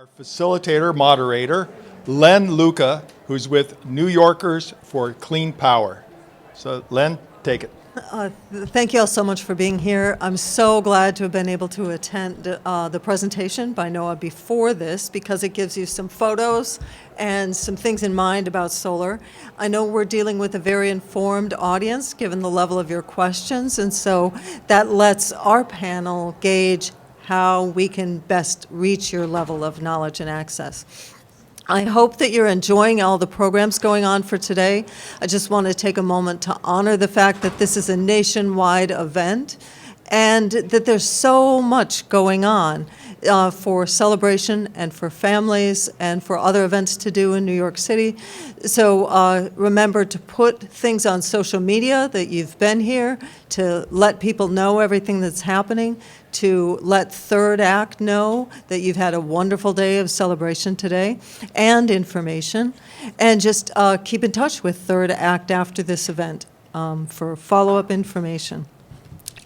Our facilitator, moderator, Luca, who's with New Yorkers for Clean Power. So Len, take it. Thank you all so much for being here. I'm so glad to have been able to attend the presentation by Noah before this because it gives you some photos and some things in mind about solar. I know we're dealing with a very informed audience given the level of your questions, and so that lets our panel gauge how we can best reach your level of knowledge and access. I hope that you're enjoying all the programs going on for today. I just want to take a moment to honor the fact that this is a nationwide event and that there's so much going on for celebration and for families and for other events to do in New York City. So remember to put things on social media that you've been here, to let people know everything that's happening, to let Third Act know that you've had a wonderful day of celebration today and information, and just keep in touch with Third Act after this event for follow-up information.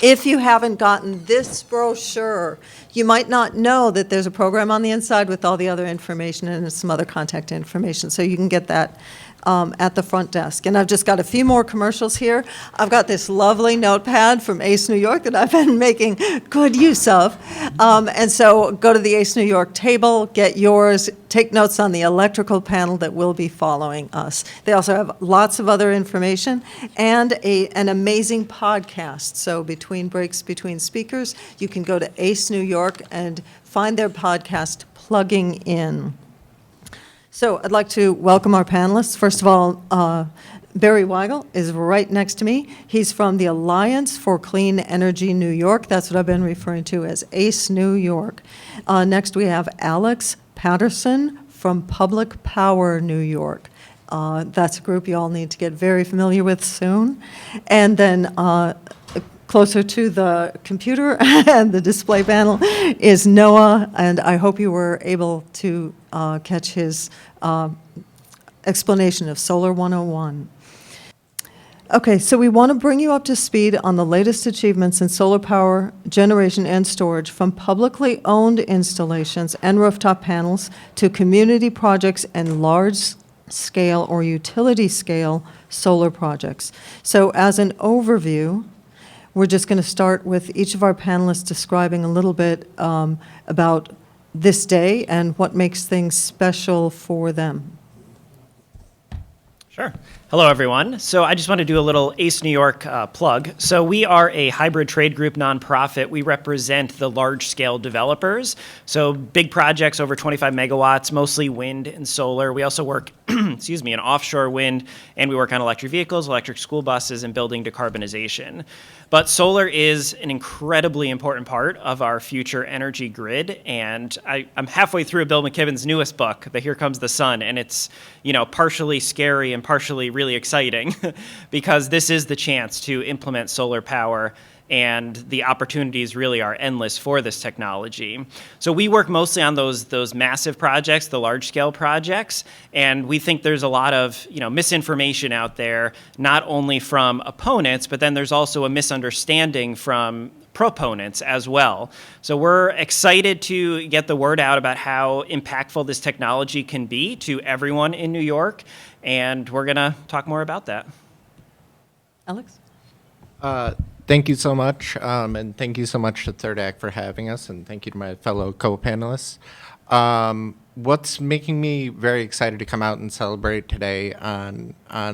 If you haven't gotten this brochure, you might not know that there's a program on the inside with all the other information and some other contact information, so you can get that at the front desk. And I've just got a few more commercials here. I've got this lovely notepad from ACE New York that I've been making good use of. And so go to the ACE New York table, get yours, take notes on the electrical panel that will be following us. They also have lots of other information and an amazing podcast. So between breaks, between speakers, you can go to ACE New York and find their podcast, Plugging In. So I'd like to welcome our panelists. First of all, Barry Wygel is right next to me. He's from the Alliance for Clean Energy New York. That's what I've been referring to as ACE New York. Next we have Alex Patterson from Public Power New York. That's a group you all need to get very familiar with soon. And then closer to the computer and the display panel is Noah, and I hope you were able to catch his explanation of Solar 101. Okay, so we want to bring you up to speed on the latest achievements in solar power generation and storage, from publicly owned installations and rooftop panels to community projects and large-scale or utility-scale solar projects. So as an overview, we're just going to start with each of our panelists describing a little bit about this day and what makes things special for them. Sure. Hello, everyone. So I just want to do a little ACE New York plug. So we are a hybrid trade group nonprofit. We represent the large-scale developers. So big projects over 25 megawatts, mostly wind and solar. We also work, in offshore wind, and we work on electric vehicles, electric school buses, and building decarbonization. But solar is an incredibly important part of our future energy grid, and I'm halfway through Bill McKibben's newest book, The Here Comes the Sun, and it's, partially scary and partially really exciting because this is the chance to implement solar power, and the opportunities really are endless for this technology. So we work mostly on those massive projects, the large-scale projects, and we think there's a lot of misinformation out there, not only from opponents, but then there's also a misunderstanding from proponents as well. So we're excited to get the word out about how impactful this technology can be to everyone in New York, and we're going to talk more about that. Alex? Thank you so much, and thank you so much to Third Act for having us, and thank you to my fellow co-panelists. What's making me very excited to come out and celebrate today on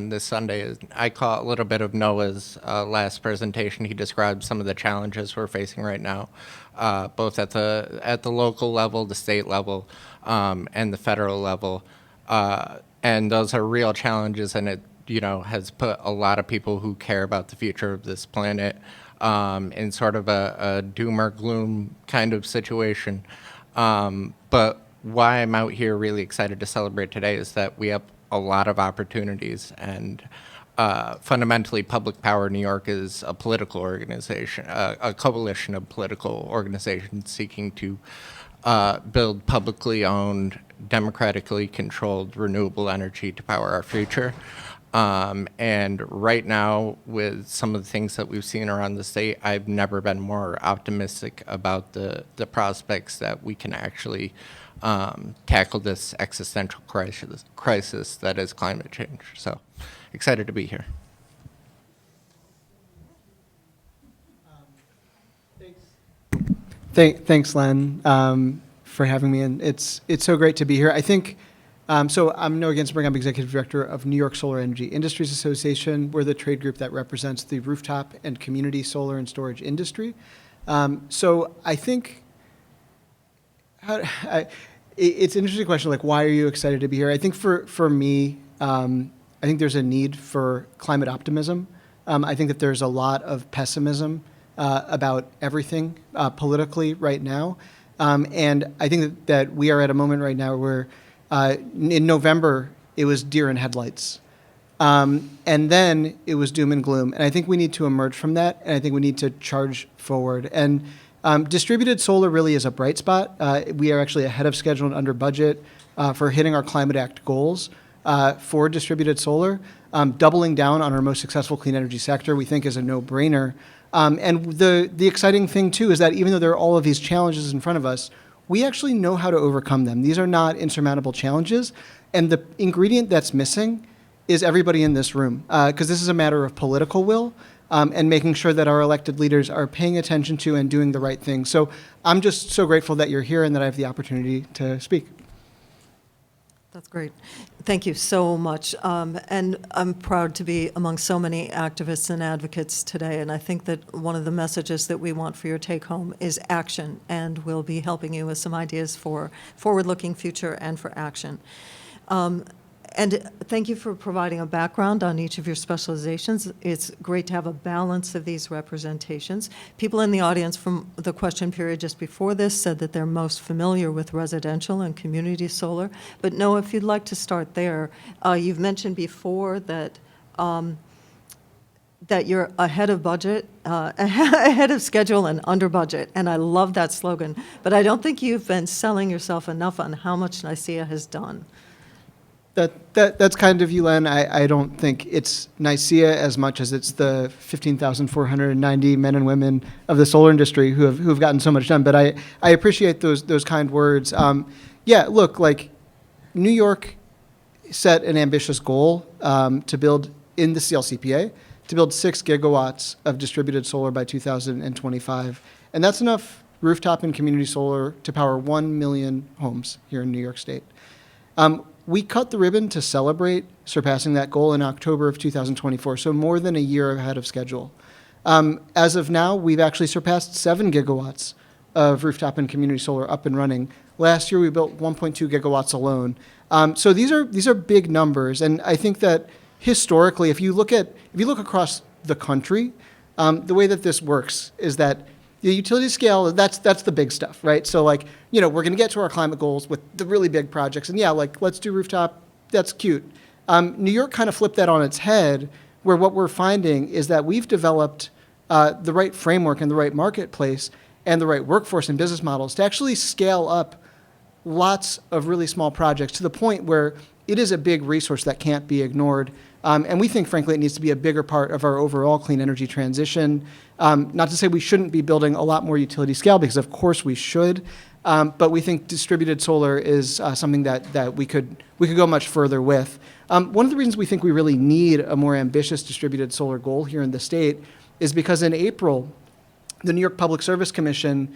this Sunday is I caught a little bit of Noah's last presentation. He described some of the challenges we're facing right now, both at the local level, the state level, and the federal level, and those are real challenges, and it has put a lot of people who care about the future of this planet in sort of a doom or gloom kind of situation. But why I'm out here really excited to celebrate today is that we have a lot of opportunities, and fundamentally Public Power New York is a political organization, a coalition of political organizations seeking to build publicly owned, democratically controlled renewable energy to power our future. And right now, with some of the things that we've seen around the state, I've never been more optimistic about the prospects that we can actually tackle this existential crisis that is climate change. So excited to be here. Thanks, Len, for having me. And it's so great to be here. I think, so I'm Noah Ginsburg. I'm Executive Director of New York Solar Energy Industries Association. We're the trade group that represents the rooftop and community solar and storage industry. So I think it's an interesting question, like, why are you excited to be here? I think for me, I think there's a need for climate optimism. I think that there's a lot of pessimism about everything politically right now. And I think that we are at a moment right now where in November, it was deer in headlights. And then it was doom and gloom. And I think we need to emerge from that, and I think we need to charge forward. And distributed solar really is a bright spot. We are actually ahead of schedule and under budget for hitting our Climate Act goals for distributed solar. Doubling down on our most successful clean energy sector, we think, is a no-brainer. And the exciting thing, too, is that even though there are all of these challenges in front of us, we actually know how to overcome them. These are not insurmountable challenges. And the ingredient that's missing is everybody in this room, because this is a matter of political will and making sure that our elected leaders are paying attention to and doing the right thing. So I'm just so grateful that you're here and that I have the opportunity to speak. That's great. Thank you so much. And I'm proud to be among so many activists and advocates today. And I think that one of the messages that we want for your take home is action. And we'll be helping you with some ideas for forward-looking future and for action. And thank you for providing a background on each of your specializations. It's great to have a balance of these representations. People in the audience from the question period just before this said that they're most familiar with residential and community solar. But Noah, if you'd like to start there, you've mentioned before that that you're ahead of budget, ahead of schedule and under budget. And I love that slogan. But I don't think you've been selling yourself enough on how much NYSEIA has done. That's kind of you, Len. I don't think it's NYSEIA as much as it's the 15,490 men and women of the solar industry who have gotten so much done. But I appreciate those kind words. Yeah, look, like New York set an ambitious goal to build in the CLCPA to build 6 gigawatts of distributed solar by 2025, and that's enough rooftop and community solar to power 1 million homes here in New York State. We cut the ribbon to celebrate surpassing that goal in October of 2024, so more than a year ahead of schedule. As of now, we've actually surpassed 7 gigawatts of rooftop and community solar up and running. Last year, we built 1.2 gigawatts alone. So these are big numbers, and I think that historically, if you look across the country, the way that this works is that the utility scale, that's the big stuff, right? So like, we're going to get to our climate goals with the really big projects. And yeah, like, let's do rooftop. That's cute. New York kind of flipped that on its head, where what we're finding is that we've developed the right framework and the right marketplace and the right workforce and business models to actually scale up lots of really small projects to the point where it is a big resource that can't be ignored. And we think, frankly, it needs to be a bigger part of our overall clean energy transition. Not to say we shouldn't be building a lot more utility scale, because of course we should. But we think distributed solar is something that we could go much further with. One of the reasons we think we really need a more ambitious distributed solar goal here in the state is because in April, the New York Public Service Commission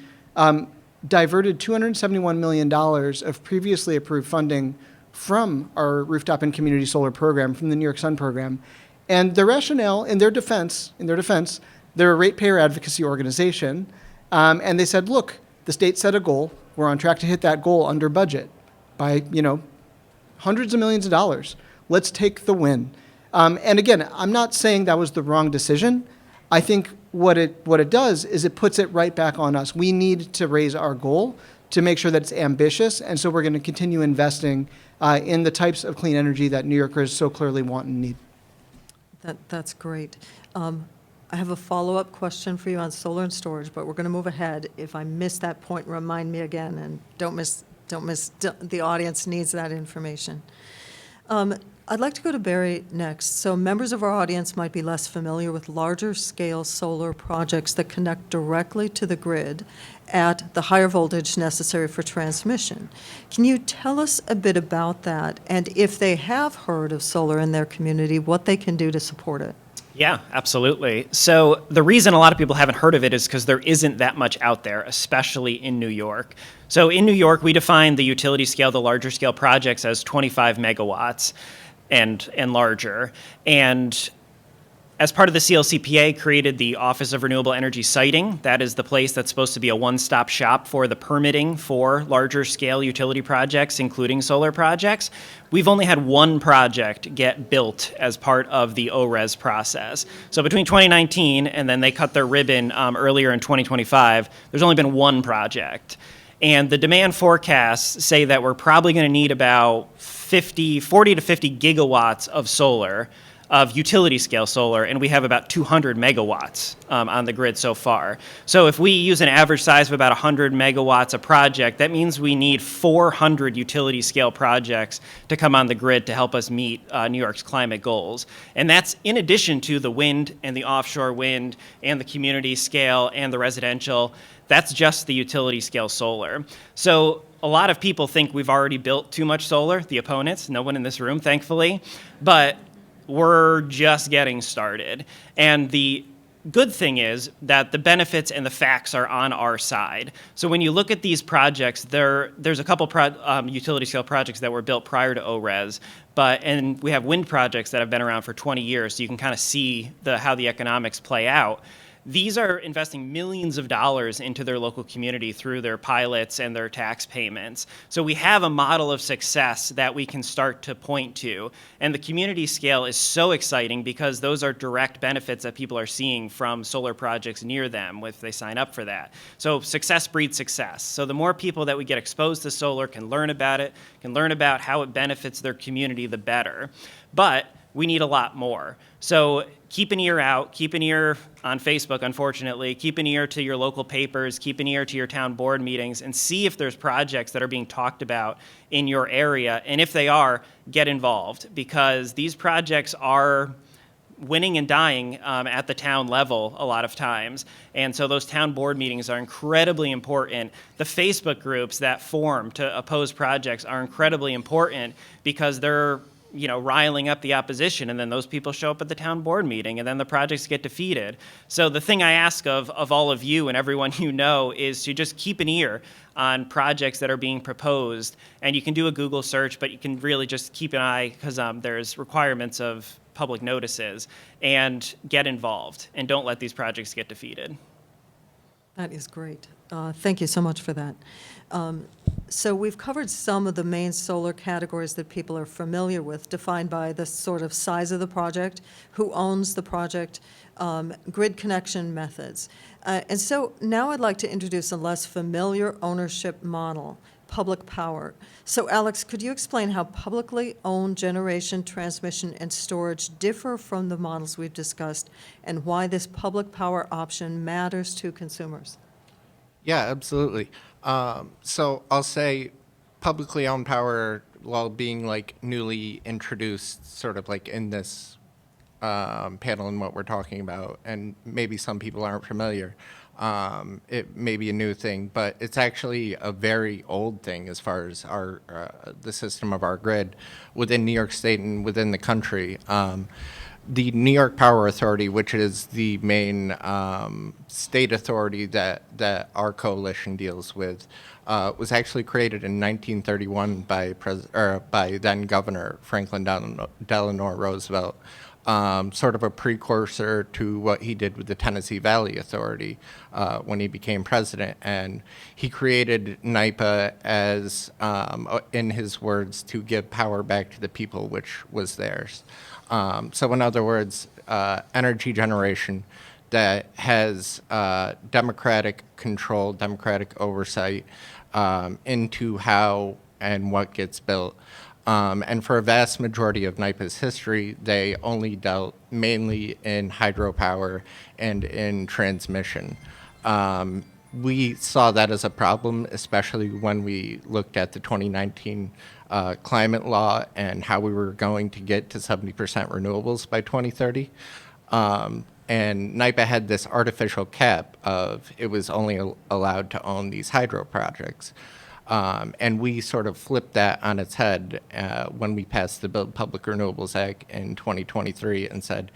diverted $271 million of previously approved funding from our rooftop and community solar program, from the New York Sun program. And the rationale, in their defense, they're a ratepayer advocacy organization, and they said, look, the state set a goal. We're on track to hit that goal under budget by, hundreds of millions of dollars. Let's take the win. And again, I'm not saying that was the wrong decision. I think what it does is it puts it right back on us. We need to raise our goal to make sure that it's ambitious, and so we're going to continue investing in the types of clean energy that New Yorkers so clearly want and need. That's great. I have a follow-up question for you on solar and storage, but we're going to move ahead. If I miss that point, remind me again, and don't miss. The audience needs that information. I'd like to go to Barry next. So members of our audience might be less familiar with larger scale solar projects that connect directly to the grid at the higher voltage necessary for transmission. Can you tell us a bit about that? And if they have heard of solar in their community, what they can do to support it? Yeah, absolutely. So the reason a lot of people haven't heard of it is because there isn't that much out there, especially in New York. So in New York, we define the utility scale, the larger scale projects as 25 megawatts and larger. And as part of the CLCPA, created the Office of Renewable Energy Siting. That is the place that's supposed to be a one-stop shop for the permitting for larger scale utility projects, including solar projects. We've only had one project get built as part of the ORES process. So between 2019 and then they cut their ribbon earlier in 2025, there's only been one project. And the demand forecasts say that we're probably going to need about 40 to 50 gigawatts of solar, of utility scale solar, and we have about 200 megawatts on the grid so far. So if we use an average size of about 100 megawatts a project, that means we need 400 utility scale projects to come on the grid to help us meet New York's climate goals. And that's in addition to the wind and the offshore wind and the community scale and the residential. That's just the utility scale solar. So a lot of people think we've already built too much solar, the opponents, no one in this room, thankfully, but we're just getting started. And the good thing is that the benefits and the facts are on our side. So when you look at these projects, there's a couple utility scale projects that were built prior to ORES, and we have wind projects that have been around for 20 years, so you can kind of see how the economics play out. These are investing millions of dollars into their local community through their pilots and their tax payments. So we have a model of success that we can start to point to. And the community scale is so exciting because those are direct benefits that people are seeing from solar projects near them if they sign up for that. So success breeds success. So the more people that we get exposed to solar can learn about it, can learn about how it benefits their community, the better. But we need a lot more. So keep an ear out, keep an ear on Facebook, unfortunately, keep an ear to your local papers, keep an ear to your town board meetings, and see if there's projects that are being talked about in your area. And if they are, get involved, because these projects are winning and dying at the town level a lot of times. And so those town board meetings are incredibly important. The Facebook groups that form to oppose projects are incredibly important because they're riling up the opposition, and then those people show up at the town board meeting, and then the projects get defeated. So the thing I ask of all of you and everyone you know is to just keep an ear on projects that are being proposed, and you can do a Google search, but you can really just keep an eye because there's requirements of public notices, and get involved, and don't let these projects get defeated. That is great. Thank you so much for that. So we've covered some of the main solar categories that people are familiar with, defined by the sort of size of the project, who owns the project, grid connection methods. And so now I'd like to introduce a less familiar ownership model, public power. So Alex, could you explain how publicly owned generation, transmission, and storage differ from the models we've discussed, and why this public power option matters to consumers? Yeah, absolutely. So I'll say publicly owned power, while being like newly introduced sort of like in this panel and what we're talking about, and maybe some people aren't familiar, it may be a new thing, but it's actually a very old thing as far as our the system of our grid within New York State and within the country. The New York Power Authority, which is the main state authority that our coalition deals with, was actually created in 1931 by then Governor Franklin Delano Roosevelt, sort of a precursor to what he did with the Tennessee Valley Authority when he became president. And he created NYPA as, in his words, to give power back to the people, which was theirs. So in other words, energy generation that has democratic control, democratic oversight into how and what gets built. And for a vast majority of NYPA's history, they only dealt mainly in hydropower and in transmission. we saw that as a problem, especially when we looked at the 2019 climate law and how we were going to get to 70% renewables by 2030. And NYPA had this artificial cap of it was only allowed to own these hydro projects. And we sort of flipped that on its head when we passed the Build Public Renewables Act in 2023 and said,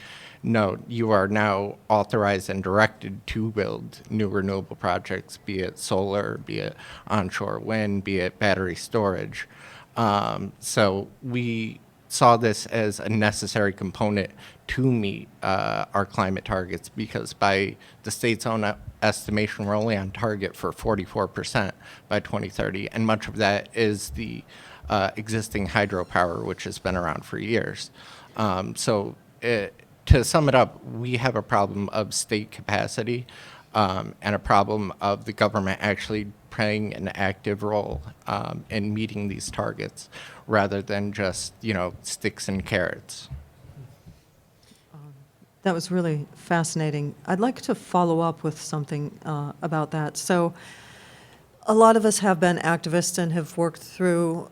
no, you are now authorized and directed to build new renewable projects, be it solar, be it onshore wind, be it battery storage. So we saw this as a necessary component to meet our climate targets because by the state's own estimation, we're only on target for 44% by 2030, and much of that is the existing hydropower, which has been around for years. To sum it up, we have a problem of state capacity and a problem of the government actually playing an active role in meeting these targets rather than just, sticks and carrots. That was really fascinating. I'd like to follow up with something about that. So a lot of us have been activists and have worked through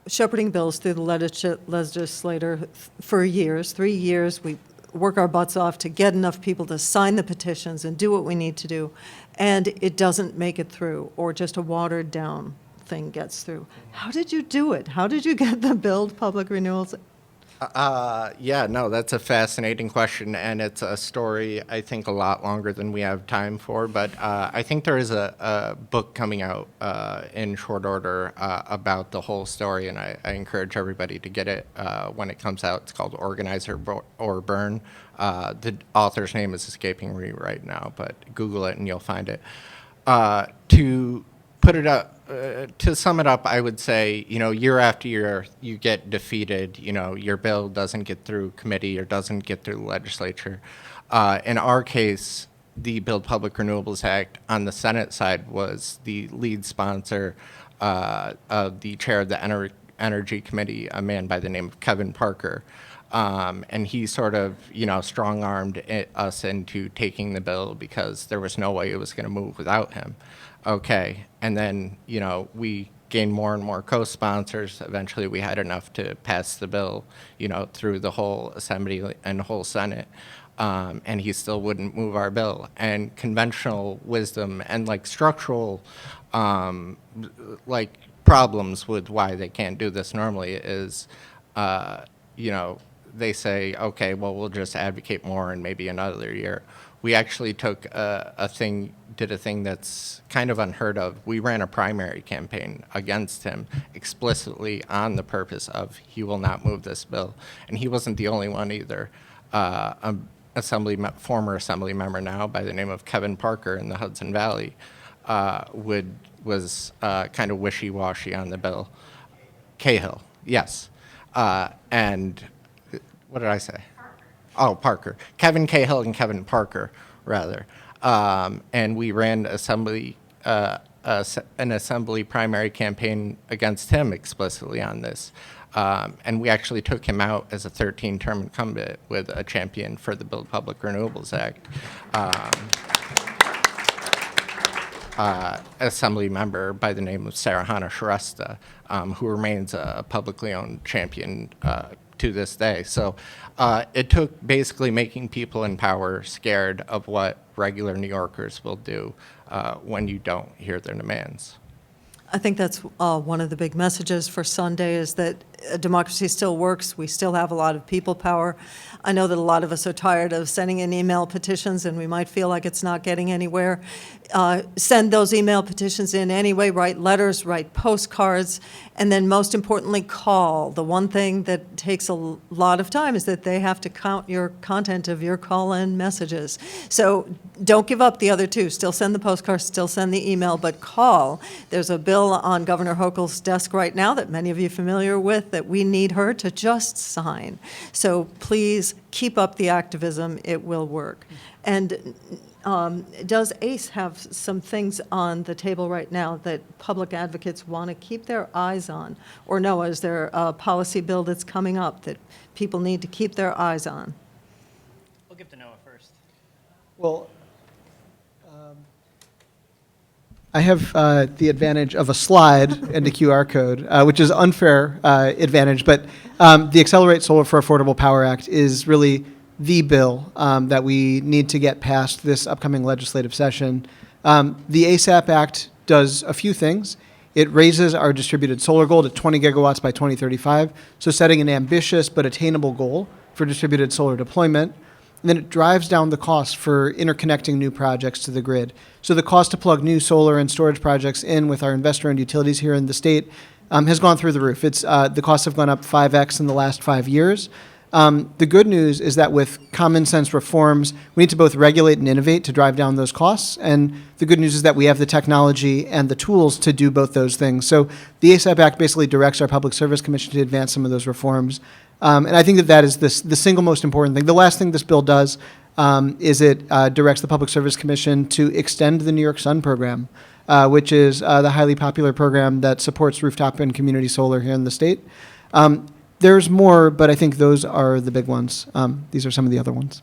shepherding bills through the legislature for years, 3 years. We work our butts off to get enough people to sign the petitions and do what we need to do, and it doesn't make it through, or just a watered down thing gets through. How did you do it? How did you get the Build Public Renewals? Yeah, no, that's a fascinating question, and it's a story I think a lot longer than we have time for. But I think there is a book coming out in short order about the whole story, and I encourage everybody to get it when it comes out. It's called Organize or Burn. The author's name is escaping me right now, but Google it and you'll find it. To put it up. To sum it up, I would say, year after year, you get defeated. Your bill doesn't get through committee or doesn't get through the legislature. In our case, the Build Public Renewables Act on the Senate side was the lead sponsor of the chair of the Energy Committee, a man by the name of Kevin Parker. And he sort of, strong-armed us into taking the bill because there was no way it was going to move without him. Okay, and then, we gained more and more co-sponsors. Eventually, we had enough to pass the bill, through the whole Assembly and the whole Senate, and he still wouldn't move our bill. And conventional wisdom and, structural, problems with why they can't do this normally is, they say, okay, well, we'll just advocate more and maybe another year. We actually did a thing that's kind of unheard of. We ran a primary campaign against him explicitly on the purpose of he will not move this bill. And he wasn't the only one either. Former assembly member now by the name of Kevin Parker in the Hudson Valley was kind of wishy-washy on the bill. Cahill, yes. And what did I say? Oh, Parker. Kevin Cahill and Kevin Parker, rather. And we ran an assembly primary campaign against him explicitly on this. And we actually took him out as a 13-term incumbent with a champion for the Build Public Renewables Act. Assembly member by the name of Sarahana Shrestha, who remains a publicly owned champion to this day. So it took basically making people in power scared of what regular New Yorkers will do when you don't hear their demands. I think that's one of the big messages for Sunday is that democracy still works. We still have a lot of people power. I know that a lot of us are tired of sending in email petitions, and we might feel like it's not getting anywhere. Send those email petitions in anyway, write letters, write postcards, and then most importantly, call. The one thing that takes a lot of time is that they have to count your content of your call-in messages. So don't give up the other two. Still send the postcards, still send the email, but call. There's a bill on Governor Hochul's desk right now that many of you are familiar with that we need her to just sign. So please keep up the activism. It will work. And does ACE have some things on the table right now that public advocates want to keep their eyes on? Or no, is there a policy bill that's coming up that people need to keep their eyes on? We'll give to Noah first. Well, I have the advantage of a slide and a QR code, which is unfair advantage, but the Accelerate Solar for Affordable Power Act is really the bill that we need to get past this upcoming legislative session. The ASAP Act does a few things. It raises our distributed solar goal to 20 gigawatts by 2035, so setting an ambitious but attainable goal for distributed solar deployment. And then it drives down the cost for interconnecting new projects to the grid. So the cost to plug new solar and storage projects in with our investor-owned utilities here in the state has gone through the roof. The costs have gone up 5x in the last 5 years. The good news is that with common sense reforms, we need to both regulate and innovate to drive down those costs. And the good news is that we have the technology and the tools to do both those things. So the ASAP Act basically directs our Public Service Commission to advance some of those reforms. And I think that that is the single most important thing. The last thing this bill does is it directs the Public Service Commission to extend the New York Sun program, which is the highly popular program that supports rooftop and community solar here in the state. There's more, but I think those are the big ones. These are some of the other ones.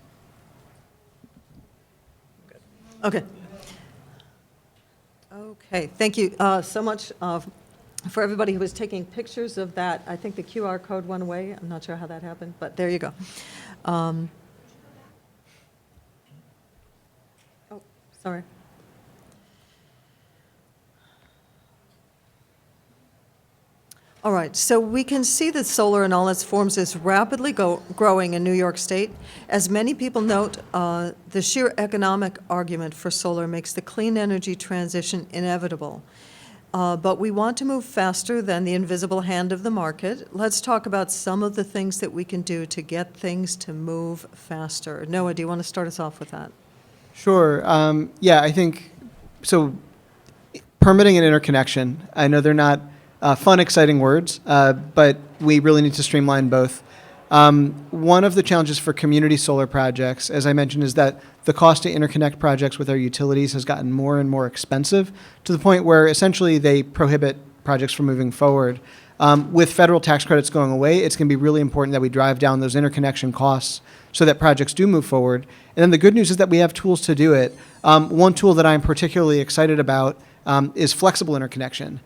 Okay. Okay, thank you so much for everybody who was taking pictures of that. I think the QR code went away. I'm not sure how that happened, but there you go. Oh, sorry. All right, so we can see that solar in all its forms is rapidly growing in New York State. As many people note, the sheer economic argument for solar makes the clean energy transition inevitable. But we want to move faster than the invisible hand of the market. Let's talk about some of the things that we can do to get things to move faster. Noah, do you want to start us off with that? Sure. Yeah, I think, so permitting and interconnection, I know they're not fun, exciting words, but we really need to streamline both. One of the challenges for community solar projects, as I mentioned, is that the cost to interconnect projects with our utilities has gotten more and more expensive to the point where essentially they prohibit projects from moving forward. With federal tax credits going away, it's going to be really important that we drive down those interconnection costs so that projects do move forward. And then the good news is that we have tools to do it. One tool that I'm particularly excited about is flexible interconnection,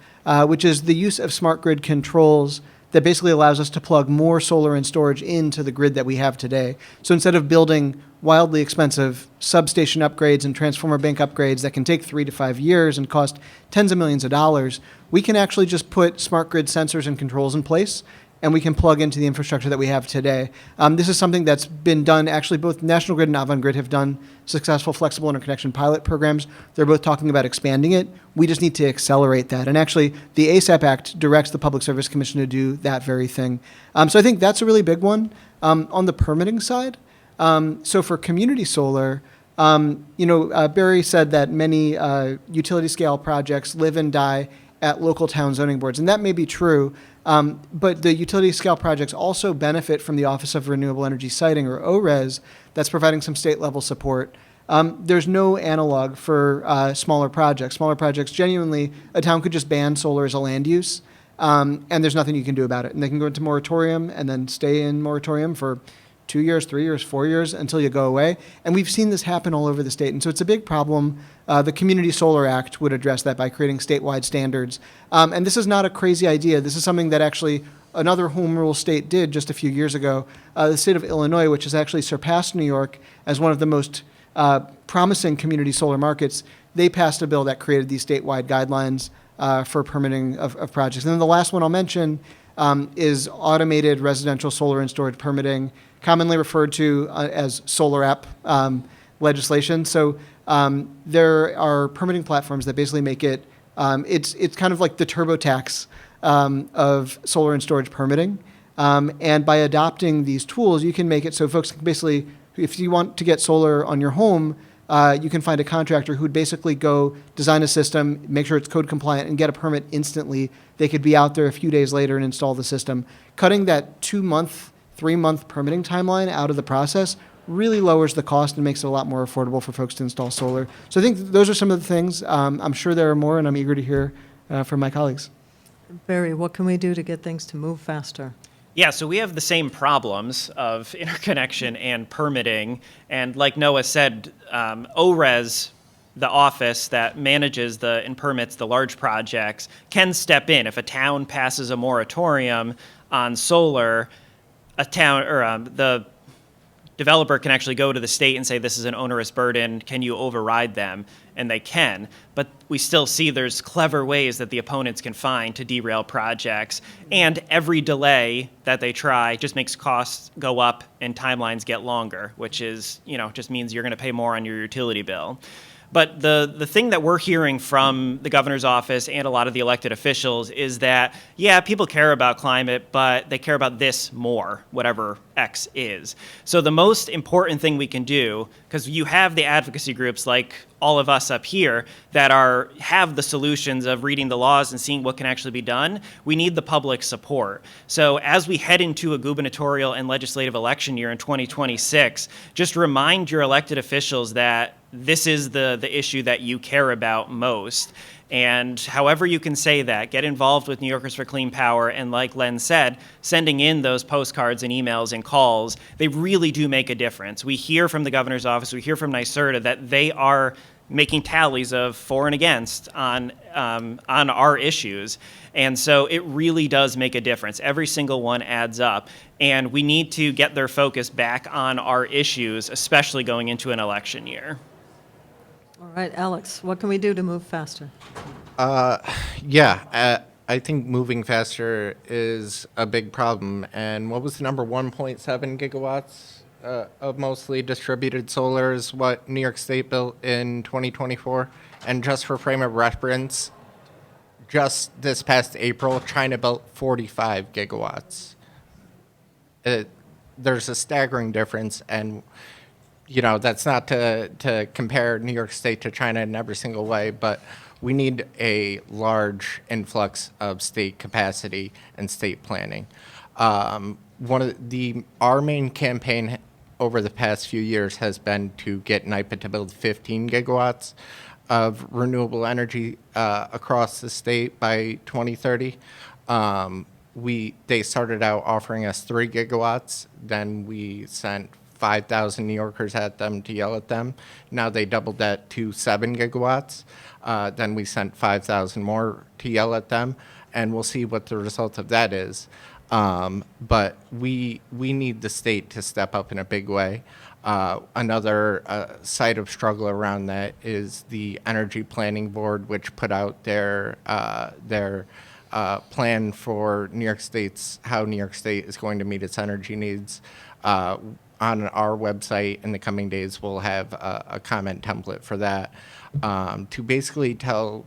which is the use of smart grid controls that basically allows us to plug more solar and storage into the grid that we have today. So instead of building wildly expensive substation upgrades and transformer bank upgrades that can take 3 to 5 years and cost tens of millions of dollars, we can actually just put smart grid sensors and controls in place, and we can plug into the infrastructure that we have today. This is something that's been done, actually both National Grid and Avangrid have done successful flexible interconnection pilot programs. They're both talking about expanding it. We just need to accelerate that. And actually, the ASAP Act directs the Public Service Commission to do that very thing. So I think that's a really big one. On the permitting side, so for community solar, Barry said that many utility scale projects live and die at local town zoning boards, and that may be true. But the utility scale projects also benefit from the Office of Renewable Energy Siting, or ORES, that's providing some state level support. There's no analog for smaller projects. Smaller projects, genuinely, a town could just ban solar as a land use, and there's nothing you can do about it. And they can go into moratorium and then stay in moratorium for 2 years, 3 years, 4 years until you go away. And we've seen this happen all over the state. And so it's a big problem. The Community Solar Act would address that by creating statewide standards. And this is not a crazy idea. This is something that actually another home rule state did just a few years ago. The state of Illinois, which has actually surpassed New York as one of the most promising community solar markets, they passed a bill that created these statewide guidelines for permitting of projects. And then the last one I'll mention is automated residential solar and storage permitting, commonly referred to as solar app legislation. So there are permitting platforms that basically make it, it's kind of like the TurboTax of solar and storage permitting. And by adopting these tools, you can make it so folks can basically, if you want to get solar on your home, you can find a contractor who'd basically go design a system, make sure it's code compliant, and get a permit instantly. They could be out there a few days later and install the system. Cutting that 2-month, 3-month permitting timeline out of the process really lowers the cost and makes it a lot more affordable for folks to install solar. So I think those are some of the things. I'm sure there are more, and I'm eager to hear from my colleagues. Barry, what can we do to get things to move faster? Yeah, so we have the same problems of interconnection and permitting. And like Noah said, ORES the office that manages and permits the large projects can step in. If a town passes a moratorium on solar, the developer can actually go to the state and say, this is an onerous burden, can you override them? And they can. But we still see there's clever ways that the opponents can find to derail projects. And every delay that they try just makes costs go up and timelines get longer, which is, just means you're going to pay more on your utility bill. But the thing that we're hearing from the governor's office and a lot of the elected officials is that, yeah, people care about climate, but they care about this more, whatever X is. So the most important thing we can do, because you have the advocacy groups like all of us up here that have the solutions of reading the laws and seeing what can actually be done, we need the public support. So as we head into a gubernatorial and legislative election year in 2026, just remind your elected officials that this is the issue that you care about most. And however you can say that, get involved with New Yorkers for Clean Power. And like Len said, sending in those postcards and emails and calls, they really do make a difference. We hear from the governor's office, we hear from NYSERDA that they are making tallies of for and against on our issues. And so it really does make a difference. Every single one adds up. And we need to get their focus back on our issues, especially going into an election year. All right, Alex, what can we do to move faster? I think moving faster is a big problem. And what was the number? 1.7 gigawatts of mostly distributed solar is what New York State built in 2024. And just for frame of reference, just this past April, China built 45 gigawatts. There's a staggering difference, and that's not to compare New York State to China in every single way, but we need a large influx of state capacity and state planning. Our main campaign over the past few years has been to get NYPA to build 15 gigawatts of renewable energy across the state by 2030. They started out offering us 3 gigawatts, then we sent 5,000 New Yorkers at them to yell at them. Now they doubled that to 7 gigawatts. Then we sent 5,000 more to yell at them, and we'll see what the result of that is. But we need the state to step up in a big way. Another site of struggle around that is the Energy Planning Board, which put out their plan for how New York State is going to meet its energy needs. On our website in the coming days, we'll have a comment template for that to basically tell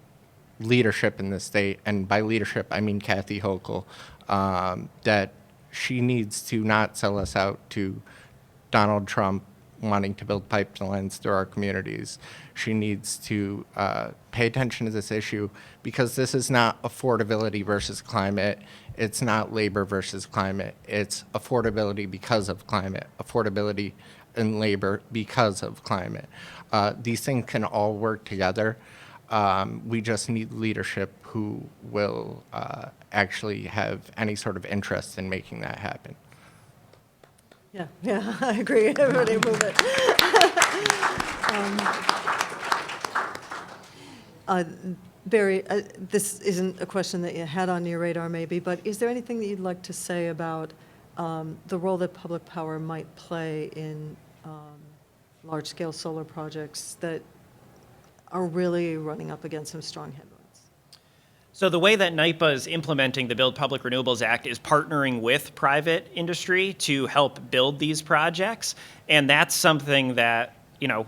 leadership in the state, and by leadership I mean Kathy Hochul, that she needs to not sell us out to Donald Trump wanting to build pipelines through our communities. She needs to pay attention to this issue, because this is not affordability versus climate. It's not labor versus climate. It's affordability because of climate, affordability and labor because of climate. These things can all work together. We just need leadership who will actually have any sort of interest in making that happen. Yeah, I agree. Everybody move it. Barry, this isn't a question that you had on your radar maybe, but is there anything that you'd like to say about the role that public power might play in large-scale solar projects that are really running up against some strong headwinds? So the way that NYPA is implementing the Build Public Renewables Act is partnering with private industry to help build these projects. And that's something that,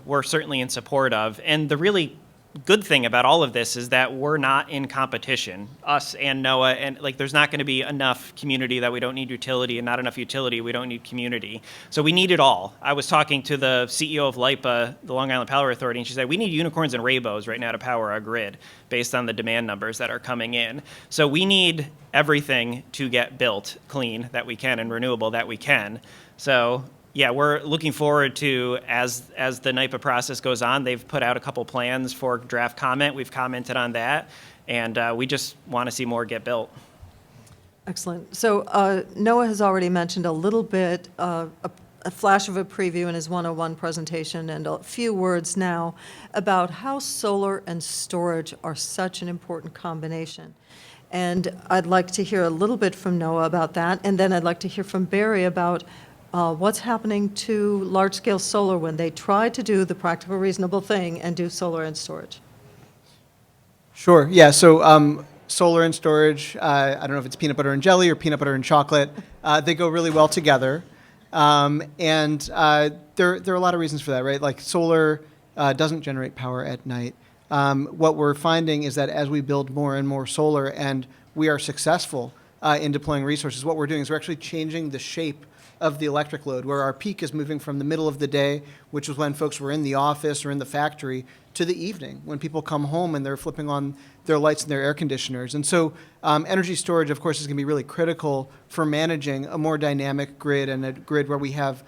we're certainly in support of. And the really good thing about all of this is that we're not in competition, us and NOAA, and there's not going to be enough community that we don't need utility, and not enough utility we don't need community. So we need it all. I was talking to the CEO of LIPA, the Long Island Power Authority, and she said we need unicorns and rainbows right now to power our grid based on the demand numbers that are coming in. So we need everything to get built clean that we can and renewable that we can. So yeah, we're looking forward to, as the NYPA process goes on, they've put out a couple plans for draft comment. We've commented on that, and we just want to see more get built. Excellent. So NOAA has already mentioned a little bit a a flash of a preview in his 101 presentation and a few words now about how solar and storage are such an important combination. And I'd like to hear a little bit from Noah about that, and then I'd like to hear from Barry about what's happening to large-scale solar when they try to do the practical, reasonable thing and do solar and storage. Sure. Yeah. So solar and storage, I don't know if it's peanut butter and jelly or peanut butter and chocolate. They go really well together. And there are a lot of reasons for that, right? Like solar doesn't generate power at night. What we're finding is that as we build more and more solar and we are successful in deploying resources, what we're doing is we're actually changing the shape of the electric load, where our peak is moving from the middle of the day, which was when folks were in the office or in the factory, to the evening, when people come home and they're flipping on their lights and their air conditioners. And so energy storage, of course, is going to be really critical for managing a more dynamic grid and a grid where we have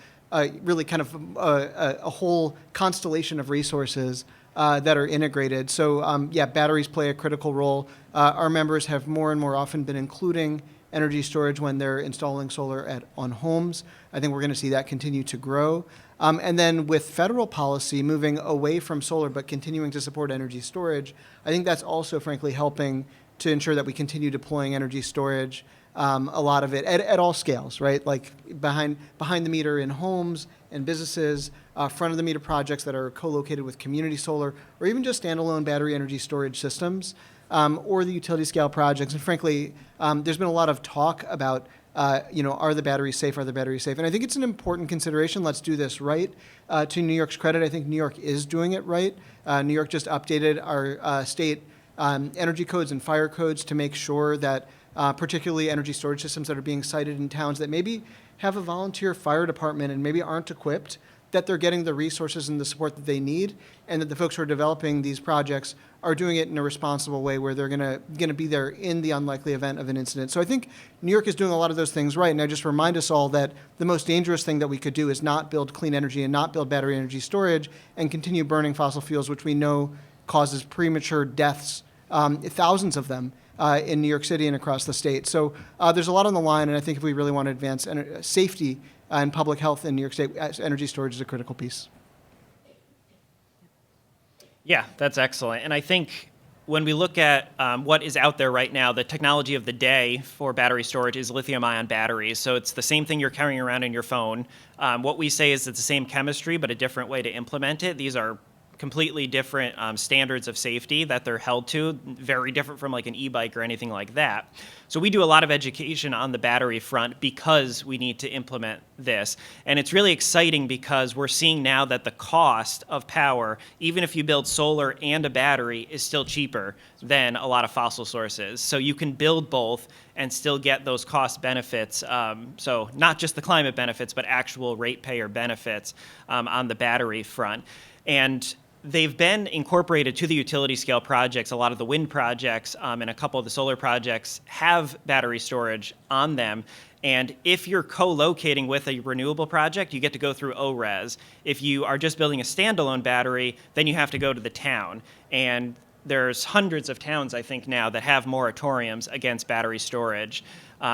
really kind of a whole constellation of resources that are integrated. So yeah, batteries play a critical role. Our members have more and more often been including energy storage when they're installing solar on homes. I think we're going to see that continue to grow. And then with federal policy moving away from solar but continuing to support energy storage, I think that's also frankly helping to ensure that we continue deploying energy storage, a lot of it at all scales, right? Like behind the meter in homes and businesses, front of the meter projects that are co-located with community solar, or even just standalone battery energy storage systems. Or the utility scale projects. And frankly, there's been a lot of talk about, are the batteries safe? Are the batteries safe? And I think it's an important consideration. Let's do this right. To New York's credit, I think New York is doing it right. New York just updated our state energy codes and fire codes to make sure that particularly energy storage systems that are being sited in towns that maybe have a volunteer fire department and maybe aren't equipped, that they're getting the resources and the support that they need, and that the folks who are developing these projects are doing it in a responsible way where they're going to be there in the unlikely event of an incident. So I think New York is doing a lot of those things right, and I just remind us all that the most dangerous thing that we could do is not build clean energy and not build battery energy storage and continue burning fossil fuels, which we know causes premature deaths, thousands of them, in New York City and across the state. So there's a lot on the line, and I think if we really want to advance safety and public health in New York State, energy storage is a critical piece. Yeah, that's excellent. And I think when we look at what is out there right now, the technology of the day for battery storage is lithium-ion batteries. So it's the same thing you're carrying around in your phone. What we say is it's the same chemistry, but a different way to implement it. These are completely different standards of safety that they're held to, very different from like an e-bike or anything like that. So we do a lot of education on the battery front because we need to implement this. And it's really exciting because we're seeing now that the cost of power, even if you build solar and a battery, is still cheaper than a lot of fossil sources. So you can build both and still get those cost benefits. So not just the climate benefits, but actual ratepayer benefits on the battery front. And they've been incorporated to the utility scale projects. A lot of the wind projects and a couple of the solar projects have battery storage on them. And if you're co-locating with a renewable project, you get to go through ORES. If you are just building a standalone battery, then you have to go to the town. And there's hundreds of towns, I think, now that have moratoriums against battery storage.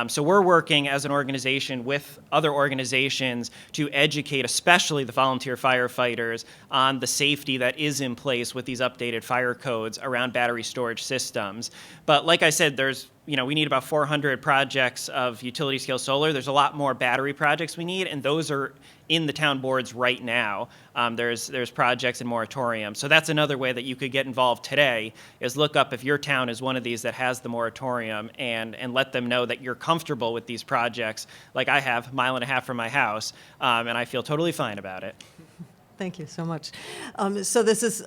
So we're working as an organization with other organizations to educate, especially the volunteer firefighters, on the safety that is in place with these updated fire codes around battery storage systems. But like I said, we need about 400 projects of utility scale solar. There's a lot more battery projects we need, and those are in the town boards right now. There's projects and moratoriums. So that's another way that you could get involved today, is look up if your town is one of these that has the moratorium and let them know that you're comfortable with these projects, like I have, 1.5 miles from my house, and I feel totally fine about it. Thank you so much. So this is,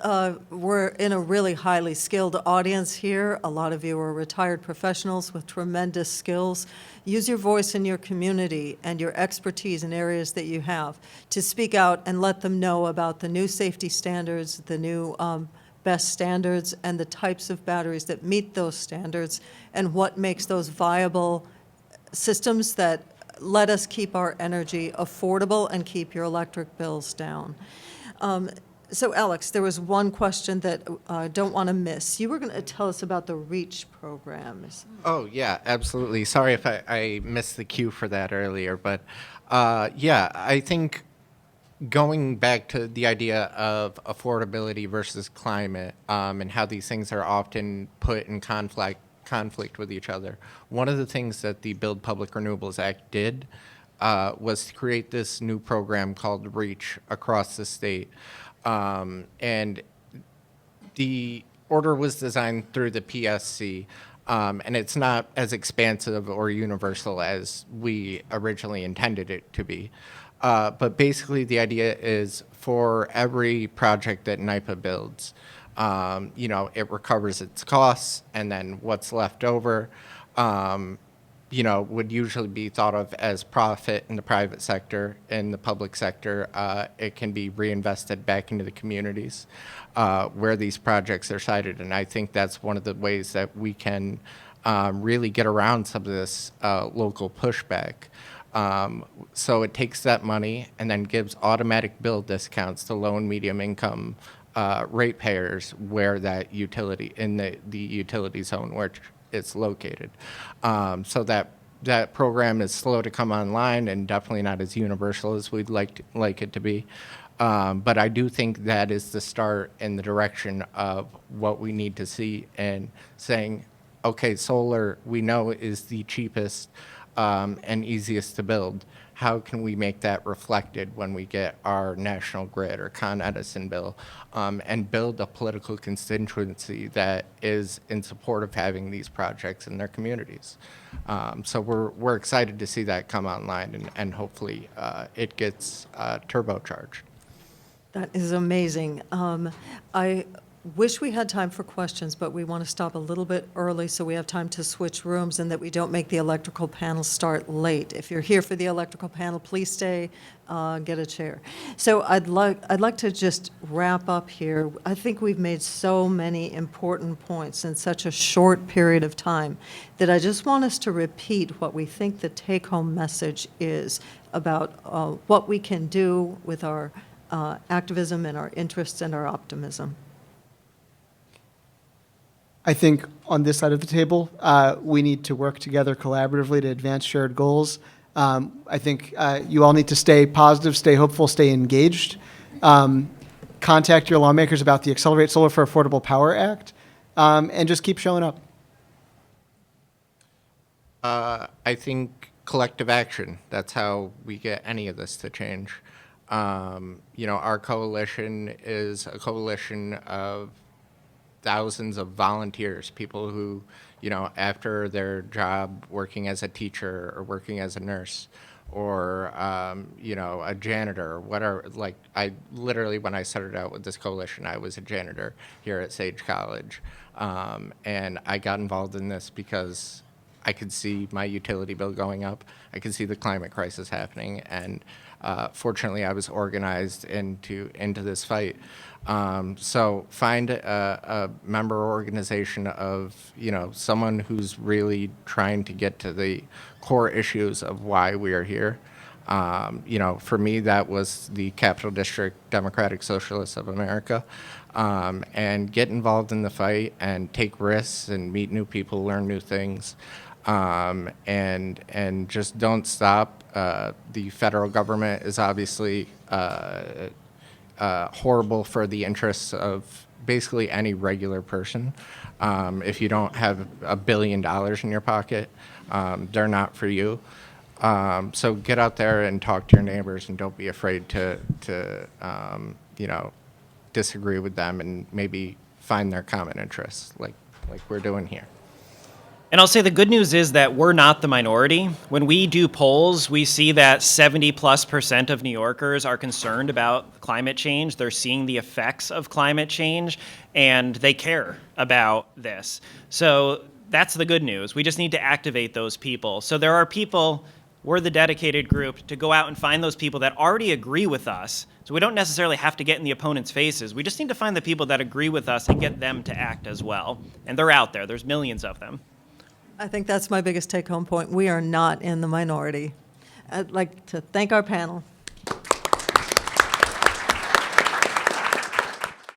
we're in a really highly skilled audience here. A lot of you are retired professionals with tremendous skills. Use your voice in your community and your expertise in areas that you have to speak out and let them know about the new safety standards, the new best standards, and the types of batteries that meet those standards, and what makes those viable systems that let us keep our energy affordable and keep your electric bills down. So Alex, there was one question that I don't want to miss. You were going to tell us about the REACH programs. Oh, yeah, absolutely. Sorry if I missed the cue for that earlier, but yeah, I think going back to the idea of affordability versus climate, and how these things are often put in conflict with each other. One of the things that the Build Public Renewables Act did was to create this new program called REACH across the state. And the order was designed through the PSC, and it's not as expansive or universal as we originally intended it to be. But basically, the idea is for every project that NYPA builds, it recovers its costs, and then what's left over, would usually be thought of as profit in the private sector. In the public sector, it can be reinvested back into the communities where these projects are sited. And I think that's one of the ways that we can really get around some of this local pushback. So it takes that money and then gives automatic bill discounts to low and medium income ratepayers where that utility, in the utility zone where it's located. So that program is slow to come online and definitely not as universal as we'd like it to be. But I do think that is the start in the direction of what we need to see, and saying, okay, solar we know is the cheapest and easiest to build. How can we make that reflected when we get our national grid or Con Edison bill, and build a political constituency that is in support of having these projects in their communities? So we're excited to see that come online, and hopefully it gets turbocharged. That is amazing. I wish we had time for questions, but we want to stop a little bit early so we have time to switch rooms and that we don't make the electrical panel start late. If you're here for the electrical panel, please stay, get a chair. So I'd like to just wrap up here. I think we've made so many important points in such a short period of time that I just want us to repeat what we think the take-home message is about what we can do with our activism and our interests and our optimism. I think on this side of the table, we need to work together collaboratively to advance shared goals. I think you all need to stay positive, stay hopeful, stay engaged. Contact your lawmakers about the Accelerate Solar for Affordable Power Act, and just keep showing up. I think collective action, that's how we get any of this to change. Our coalition is a coalition of thousands of volunteers, people who, after their job working as a teacher or working as a nurse or, a janitor or whatever. Like, I literally, when I started out with this coalition, I was a janitor here at Sage College. And I got involved in this because I could see my utility bill going up. I could see the climate crisis happening. And fortunately, I was organized into this fight. So find a member organization of, someone who's really trying to get to the core issues of why we are here. For me, that was the Capital District Democratic Socialists of America. And get involved in the fight and take risks and meet new people, learn new things. And just don't stop. The federal government is obviously horrible for the interests of basically any regular person. If you don't have $1 billion in your pocket, they're not for you. So get out there and talk to your neighbors, and don't be afraid to disagree with them and maybe find their common interests like we're doing here. And I'll say the good news is that we're not the minority. When we do polls, we see that 70+% of New Yorkers are concerned about climate change. They're seeing the effects of climate change, and they care about this. So that's the good news. We just need to activate those people. So there are people, we're the dedicated group, to go out and find those people that already agree with us. So we don't necessarily have to get in the opponent's faces. We just need to find the people that agree with us and get them to act as well. And they're out there. There's millions of them. I think that's my biggest take-home point. We are not in the minority. I'd like to thank our panel.